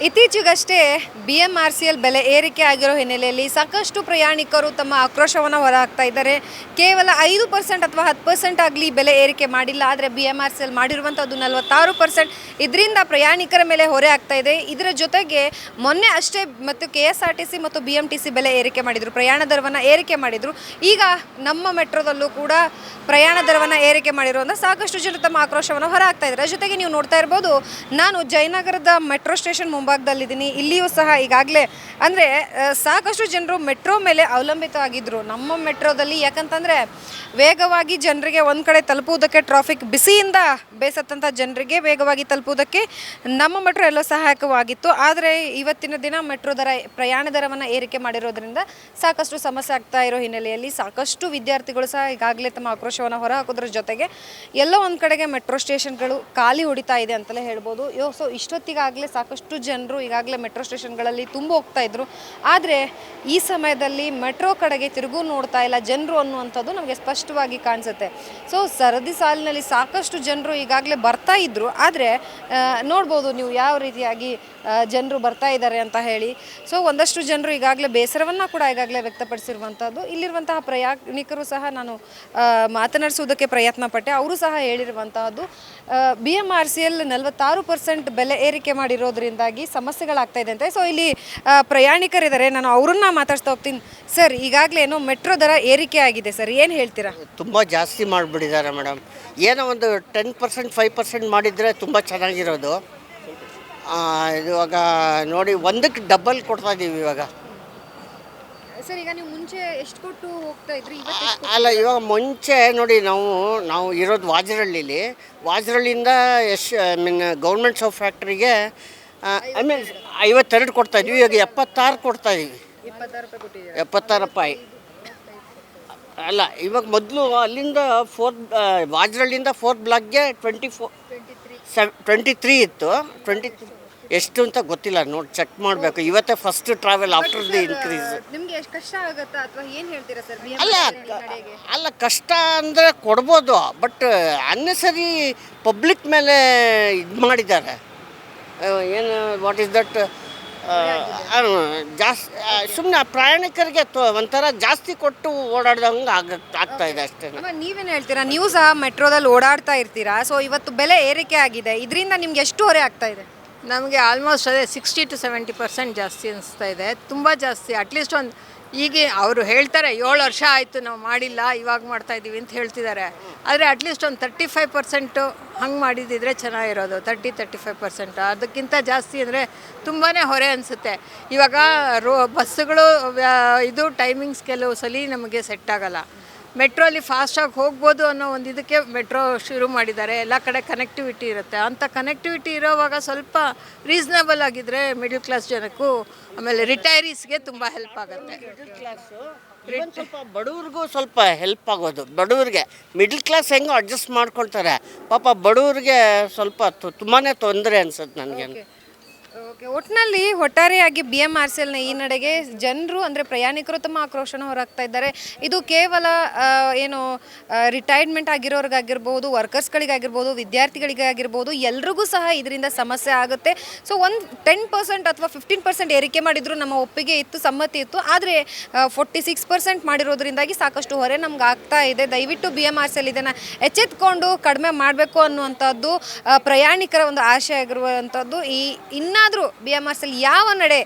ಇತ್ತೀಚೆಗಷ್ಟೇ BMRCL ಬೆಲೆ ಏರಿಕೆ ಆಗಿರೋ ಹಿನ್ನೆಲೆಯಲ್ಲಿ ಸಾಕಷ್ಟು ಪ್ರಯಾಣಿಕರು ತಮ್ಮ ಆಕ್ರೋಶವನ್ನು ಹೊರಹಾಕ್ತಾ ಇದ್ದಾರೆ. ಕೇವಲ 5% ಅಥವಾ 10% ಆಗಲಿ ಬೆಲೆ ಏರಿಕೆ ಮಾಡಿಲ್ಲ, ಆದರೆ BMRCL ಮಾಡಿರುವಂಥದ್ದು 46%. ಇದರಿಂದ ಪ್ರಯಾಣಿಕರ ಮೇಲೆ ಹೊರೆ ಆಗ್ತಾ ಇದೆ. ಇದರ ಜೊತೆಗೆ ಮೊನ್ನೆ ಅಷ್ಟೇ ಮತ್ತು KSRTC ಮತ್ತು BMTC ಬೆಲೆ ಏರಿಕೆ ಮಾಡಿದರು, ಪ್ರಯಾಣ ದರವನ್ನು ಏರಿಕೆ ಮಾಡಿದರು. ಈಗ ನಮ್ಮ ಮೆಟ್ರೋದಲ್ಲೂ ಕೂಡ ಪ್ರಯಾಣ ದರವನ್ನು ಏರಿಕೆ ಮಾಡಿರುವಂಥ ಸಾಕಷ್ಟು ಜನರು ತಮ್ಮ ಆಕ್ರೋಶವನ್ನು ಹೊರಹಾಕ್ತಾ ಇದ್ದಾರೆ. ಜೊತೆಗೆ ನೀವು ನೋಡ್ತಾ ಇರ್ಬೋದು, ನಾನು ಜಯನಗರದ ಮೆಟ್ರೋ ಸ್ಟೇಷನ್ ಮುಂಭಾಗದಲ್ಲಿದ್ದೀನಿ. ಇಲ್ಲಿಯೂ ಸಹ ಈಗಾಗಲೇ ಅಂದರೆ ಸಾಕಷ್ಟು ಜನರು ಮೆಟ್ರೋ ಮೇಲೆ ಅವಲಂಬಿತವಾಗಿದ್ದರು ನಮ್ಮ ಮೆಟ್ರೋದಲ್ಲಿ. ಯಾಕಂತಂದರೆ ವೇಗವಾಗಿ ಜನರಿಗೆ ಒಂದು ಕಡೆ ತಲುಪುವುದಕ್ಕೆ, ಟ್ರಾಫಿಕ್ ಬಿಸಿಯಿಂದ ಬೇಸತ್ತಂಥ ಜನರಿಗೆ ವೇಗವಾಗಿ ತಲುಪುವುದಕ್ಕೆ ನಮ್ಮ ಮೆಟ್ರೋ ಎಲ್ಲೋ ಸಹಾಯಕವಾಗಿತ್ತು. ಆದರೆ ಇವತ್ತಿನ ದಿನ ಮೆಟ್ರೋ ಪ್ರಯಾಣ ದರವನ್ನು ಏರಿಕೆ ಮಾಡಿರೋದ್ರಿಂದ ಸಾಕಷ್ಟು ಸಮಸ್ಯೆ ಆಗ್ತಾ ಇರೋ ಹಿನ್ನೆಲೆಯಲ್ಲಿ ಸಾಕಷ್ಟು ವಿದ್ಯಾರ್ಥಿಗಳು ಸಹ ಈಗಾಗಲೇ ತಮ್ಮ ಆಕ್ರೋಶವನ್ನು ಹೊರಹಾಕೋದ್ರ ಜೊತೆಗೆ ಎಲ್ಲೋ ಒಂದು ಕಡೆಗೆ ಮೆಟ್ರೋ ಸ್ಟೇಷನ್ಗಳು ಖಾಲಿ ಹೊಡಿತಾ ಇದೆ ಅಂತಲೇ ಹೇಳ್ಬೋದು. ಸೊ ಇಷ್ಟೊತ್ತಿಗಾಗಲೇ ಸಾಕಷ್ಟು ಜನರು ಈಗಾಗಲೇ ಮೆಟ್ರೋ ಸ್ಟೇಷನ್ಗಳಲ್ಲಿ ತುಂಬ ಹೋಗ್ತಾ ಇದ್ರು. ಆದರೆ ಈ ಸಮಯದಲ್ಲಿ ಮೆಟ್ರೋ ಕಡೆಗೆ ತಿರುಗೂ ನೋಡ್ತಾ ಇಲ್ಲ ಜನರು ಅನ್ನುವಂಥದ್ದು ನಮಗೆ ಸ್ಪಷ್ಟವಾಗಿ ಕಾಣಿಸುತ್ತೆ. ಸೊ ಸರದಿ ಸಾಲಿನಲ್ಲಿ ಸಾಕಷ್ಟು ಜನರು ಈಗಾಗಲೇ ಬರ್ತಾ ಇದ್ರು. ಆದರೆ ನೋಡ್ಬೋದು ನೀವು ಯಾವ ರೀತಿಯಾಗಿ ಜನರು ಬರ್ತಾ ಇದ್ದಾರೆ ಅಂತ ಹೇಳಿ. ಸೊ ಒಂದಷ್ಟು ಜನರು ಈಗಾಗಲೇ ಬೇಸರವನ್ನು ಕೂಡ ಈಗಾಗಲೇ ವ್ಯಕ್ತಪಡಿಸಿರುವಂಥದ್ದು. ಇಲ್ಲಿರುವಂತಹ ಪ್ರಯಾಣಿಕರು ಸಹ ನಾನು ಮಾತನಾಡಿಸುವುದಕ್ಕೆ ಪ್ರಯತ್ನ ಪಟ್ಟೆ. ಅವರು ಸಹ ಹೇಳಿರುವಂತಹದ್ದು BMRCL 46% ಬೆಲೆ ಏರಿಕೆ ಮಾಡಿರೋದ್ರಿಂದಾಗಿ ಸಮಸ್ಯೆಗಳಾಗ್ತಾ ಇದೆ ಅಂತೆ. ಸೊ ಇಲ್ಲಿ ಪ್ರಯಾಣಿಕರಿದ್ದಾರೆ, ನಾನು ಅವ್ರನ್ನ ಮಾತಾಡ್ತಾ ಹೋಗ್ತೀನಿ. ಸರ್, ಈಗಾಗಲೇ ಏನೋ ಮೆಟ್ರೋ ದರ ಏರಿಕೆ ಆಗಿದೆ ಸರ್, ಏನು ಹೇಳ್ತೀರಾ? ತುಂಬ ಜಾಸ್ತಿ ಮಾಡಿಬಿಟ್ಟಿದ್ದಾರೆ ಮೇಡಮ್. ಏನೋ ಒಂದು 10% 5% ಮಾಡಿದರೆ ತುಂಬ ಚೆನ್ನಾಗಿರೋದು. ಇವಾಗ ನೋಡಿ, ಒಂದಕ್ಕೆ ಡಬಲ್ ಕೊಡ್ತಾ ಇದ್ದೀವಿ ಇವಾಗ. ಸರ್, ಈಗ ನೀವು ಮುಂಚೆ ಎಷ್ಟು ಕೊಟ್ಟು ಹೋಗ್ತಾ ಇದ್ರಿ? ಅಲ್ಲ, ಇವಾಗ ಮುಂಚೆ ನೋಡಿ, ನಾವು ಇರೋದು ವಾಜರಳ್ಳಿಯಿಂದ ಗೌರ್ಮೆಂಟ್ ಶಾಪ್ ಫ್ಯಾಕ್ಟ್ರಿಗೆ 52 ಕೊಡ್ತಾ ಇದ್ವಿ. ಇವಾಗ 76 ಕೊಡ್ತಾ ಇದ್ದೀವಿ. 76 ರೂಪಾಯಿ. ಅಲ್ಲ, ಇವಾಗ ಮೊದಲು ಅಲ್ಲಿಂದ ವಾಜರಳ್ಳಿಯಿಂದ 4th ಬ್ಲಾಕ್ಗೆ 23 ಇತ್ತು. 23 ಎಷ್ಟು ಅಂತ ಗೊತ್ತಿಲ್ಲ, ನೋಡಿ ಚೆಕ್ ಮಾಡಬೇಕು. ಇವತ್ತೇ first travel after the increase. ನಿಮಗೆ ಎಷ್ಟು ಕಷ್ಟ ಆಗುತ್ತಾ ಅಥವಾ ಏನು ಹೇಳ್ತೀರಾ ಸರ್? ಅಲ್ಲ, ಕಷ್ಟ ಅಂದರೆ ಕೊಡ್ಬೋದು, ಬಟ್ ಅನ್ನೆಸರಿ ಪಬ್ಲಿಕ್ ಮೇಲೆ ಇದು ಮಾಡಿದ್ದಾರೆ. ಏನು ವಾಟ್ ಈಸ್ ದಟ್, ಜಾಸ್ತಿ ಸುಮ್ಮನೆ ಪ್ರಯಾಣಿಕರಿಗೆ ಒಂಥರ ಜಾಸ್ತಿ ಕೊಟ್ಟು ಓಡಾಡ್ದಂಗೆ ಆಗ್ತಾ ಇದೆ ಅಷ್ಟೇ. ನೀವೇನು ಹೇಳ್ತೀರಾ? ನೀವು ಸಹ ಮೆಟ್ರೋದಲ್ಲಿ ಓಡಾಡ್ತಾ ಇರ್ತೀರಾ. ಸೊ ಇವತ್ತು ಬೆಲೆ ಏರಿಕೆ ಆಗಿದೆ, ಇದರಿಂದ ನಿಮ್ಗೆ ಎಷ್ಟು ಹೊರೆ ಆಗ್ತಾ ಇದೆ? ನಮಗೆ ಆಲ್ಮೋಸ್ಟ್ ಅದೇ 60 to 70% ಜಾಸ್ತಿ ಅನಿಸ್ತಾ ಇದೆ, ತುಂಬ ಜಾಸ್ತಿ. ಅಟ್ಲೀಸ್ಟ್ ಒಂದು ಈಗ ಅವರು ಹೇಳ್ತಾರೆ 7 ವರ್ಷ ಆಯಿತು ನಾವು ಮಾಡಿಲ್ಲ, ಇವಾಗ ಮಾಡ್ತಾಯಿದ್ದೀವಿ ಅಂತ ಹೇಳ್ತಿದ್ದಾರೆ. ಆದರೆ ಅಟ್ಲೀಸ್ಟ್ ಒಂದು 35% ಹಂಗೆ ಮಾಡಿದ್ದಿದ್ರೆ ಚೆನ್ನಾಗಿರೋದು. 30-35%. ಅದಕ್ಕಿಂತ ಜಾಸ್ತಿ ಅಂದರೆ ತುಂಬಾ ಹೊರೆ ಅನಿಸುತ್ತೆ. ಇವಾಗ ಬಸ್ಸುಗಳು ಇದು ಟೈಮಿಂಗ್ಸ್ ಕೆಲವು ಸಲ ನಮಗೆ ಸೆಟ್ ಆಗೋಲ್ಲ. ಮೆಟ್ರೋಲಿ ಫಾಸ್ಟಾಗಿ ಹೋಗ್ಬೋದು ಅನ್ನೋ ಒಂದು ಇದಕ್ಕೆ ಮೆಟ್ರೋ ಶುರು ಮಾಡಿದ್ದಾರೆ. ಎಲ್ಲ ಕಡೆ ಕನೆಕ್ಟಿವಿಟಿ ಇರುತ್ತೆ. ಅಂಥ ಕನೆಕ್ಟಿವಿಟಿ ಇರೋವಾಗ ಸ್ವಲ್ಪ ರೀಸನಬಲ್ ಆಗಿದ್ದರೆ ಮಿಡಲ್ ಕ್ಲಾಸ್ ಜನಕ್ಕೂ, ಆಮೇಲೆ ರಿಟೈರೀಸ್ಗೆ ತುಂಬ ಹೆಲ್ಪ್ ಆಗುತ್ತೆ. ಸ್ವಲ್ಪ ಬಡವ್ರಿಗೂ ಸ್ವಲ್ಪ ಹೆಲ್ಪ್ ಆಗೋದು. ಬಡವ್ರಿಗೆ ಮಿಡಲ್ ಕ್ಲಾಸ್ ಹೆಂಗೋ ಅಡ್ಜಸ್ಟ್ ಮಾಡ್ಕೊಳ್ತಾರೆ, ಪಾಪ ಬಡವ್ರಿಗೆ ಸ್ವಲ್ಪ ತುಂಬಾ ತೊಂದರೆ ಅನ್ಸುತ್ತೆ ನನಗೆ. ಓಕೆ, ಒಟ್ಟಿನಲ್ಲಿ ಒಟ್ಟಾರೆಯಾಗಿ BMRCLನ ಈ ನಡೆಗೆ ಜನರು ಅಂದರೆ ಪ್ರಯಾಣಿಕರು ತಮ್ಮ ಆಕ್ರೋಶನ ಹೊರಹಾಕ್ತಾ ಇದ್ದಾರೆ. ಇದು ಕೇವಲ ಏನು ರಿಟೈರ್ಮೆಂಟ್ ಆಗಿರೋರಿಗಾಗಿರ್ಬೋದು, ವರ್ಕರ್ಸ್ಗಳಿಗಾಗಿರ್ಬೋದು, ವಿದ್ಯಾರ್ಥಿಗಳಿಗೆ ಆಗಿರ್ಬೋದು, ಎಲ್ರಿಗೂ ಸಹ ಇದರಿಂದ ಸಮಸ್ಯೆ ಆಗುತ್ತೆ. ಸೊ ಒಂದು 10% ಅಥವಾ 15% ಏರಿಕೆ ಮಾಡಿದ್ರು ನಮ್ಮ ಒಪ್ಪಿಗೆ ಇತ್ತು, ಸಮ್ಮತಿ ಇತ್ತು. ಆದರೆ 46% ಮಾಡಿರೋದ್ರಿಂದಾಗಿ ಸಾಕಷ್ಟು ಹೊರೆ ನಮ್ಗೆ ಆಗ್ತಾ ಇದೆ. ದಯವಿಟ್ಟು BMRCL ಇದನ್ನು ಎಚ್ಚೆತ್ಕೊಂಡು ಕಡಿಮೆ ಮಾಡಬೇಕು ಅನ್ನುವಂಥದ್ದು ಪ್ರಯಾಣಿಕರ ಒಂದು ಆಶೆ ಆಗಿರುವಂಥದ್ದು. ಇನ್ನಾದರೂ BMRCL ಯಾವ ನಡೆ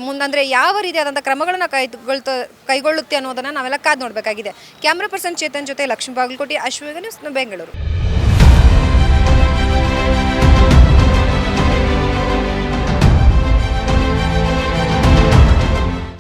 ಮುಂದಂದರೆ ಯಾವ ರೀತಿಯಾದಂಥ ಕ್ರಮಗಳನ್ನು ಕೈಗೊಳ್ಳುತ್ತೆ ಅನ್ನೋದನ್ನು ನಾವೆಲ್ಲ ಕಾದು ನೋಡಬೇಕಾಗಿದೆ. ಕ್ಯಾಮ್ರಾ ಪರ್ಸನ್ ಚೇತನ್ ಜೊತೆ ಲಕ್ಷ್ಮೀ ಬಾಗಲಕೋಟೆ, ಅಶ್ವೇಗ ನ್ಯೂಸ್, ಬೆಂಗಳೂರು.